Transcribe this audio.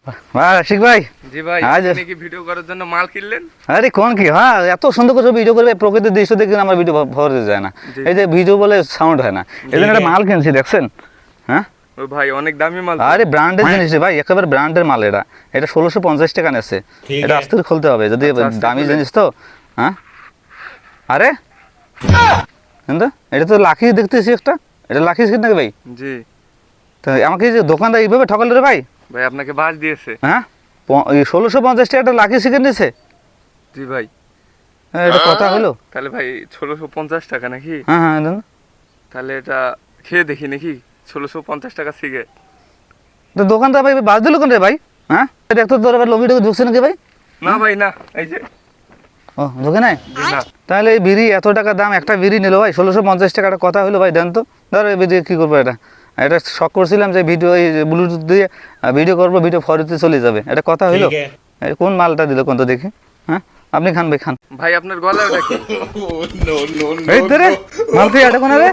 আশিক ভাই, জি ভাই, আজ আপনি কি ভিডিও করার জন্য মাল কিনলেন? আরে কোন কি, হ্যাঁ এত সুন্দর করে ভিডিও করবে, প্রকৃতির দৃশ্য দেখে আমার ভিডিও ভরে যায় না। জি। এই যে ভিডিও বলে সাউন্ড হয় না, এই জন্য একটা মাল কিনছি দেখছেন। হ্যাঁ ও ভাই, অনেক দামি মাল তো। আরে ব্র্যান্ডের জিনিস রে ভাই, একেবারে ব্র্যান্ডের মাল। এটা 1650 টাকা নেছে। এটা আস্তে করে খুলতে হবে যদি আচ্ছা, আস্তে দামি খুলে। জিনিস তো। হ্যাঁ আরে কিন্তু এটা তো লাখি দেখতেছি একটা, এটা লাখি স্কিন নাকি ভাই? জি তো আমাকে এই যে দোকানদার এইভাবে ঠকালো রে ভাই। ভাই, আপনাকে বাস দিয়েছে। হ্যাঁ 1650 টাকা একটা লাখি স্কিন নিছে। জি ভাই, এটা কথা হলো? তাহলে ভাই 1650 টাকা নাকি? হ্যাঁ হ্যাঁ দেন। তাহলে এটা খেয়ে দেখি নাকি 1650 টাকা সিগারেট। তো দোকানদার ভাই বাদ দিল কেন রে ভাই? হ্যাঁ দেখতো তোর আবার লবিটা ঢুকছে নাকি ভাই? না ভাই না, এই যে। ও ঢুকে নাই? জি না। তাহলে এই বিড়ি এত টাকা দাম, একটা বিড়ি নিল ভাই 1650 টাকা, একটা কথা হলো ভাই? দেন তো, ধরো এই বিড়ি কী করবো এটা? এটা শখ করছিলাম যে ভিডিও এই ব্লুটুথ দিয়ে ভিডিও করবো, ভিডিও ফরিতে চলে যাবে, এটা কথা হলো? কোন মালটা দিল কোন তো দেখি। হ্যাঁ আপনি খান ভাই, খান ভাই আপনার গলা ওটা কি? এই ধরে মাল তুই এটা কোন রে?